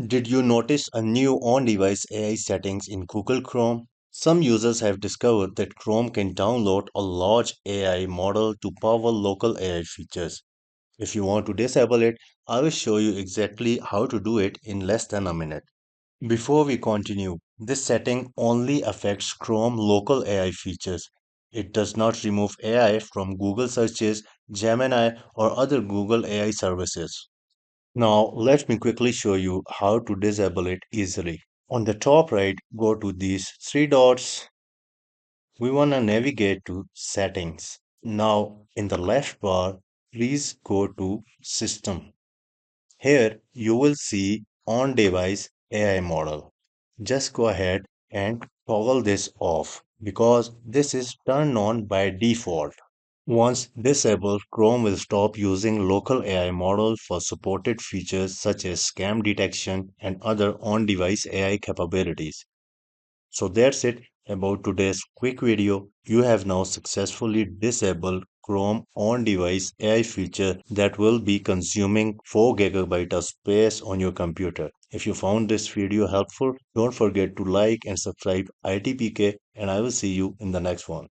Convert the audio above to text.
Did you notice a new on-device AI settings in Google Chrome? Some users have discovered that Chrome can download a large AI model to power local AI features. If you want to disable it, I will show you exactly how to do it in less than a minute. Before we continue, this setting only affects Chrome local AI features. It does not remove AI from Google searches, Gemini, or other Google AI services. Now, let me quickly show you how to disable it easily. On the top right, go to these three dots. We want to navigate to Settings. Now, in the left bar, please go to System. Here, you will see On-Device AI Model. Just go ahead and toggle this off because this is turned on by default. Once disabled, Chrome will stop using local AI models for supported features such as scam detection and other on-device AI capabilities. So that's it about today's quick video. You have now successfully disabled Chrome on-device AI feature that will be consuming 4 GB of space on your computer. If you found this video helpful, don't forget to like and subscribe ITPK and I will see you in the next one.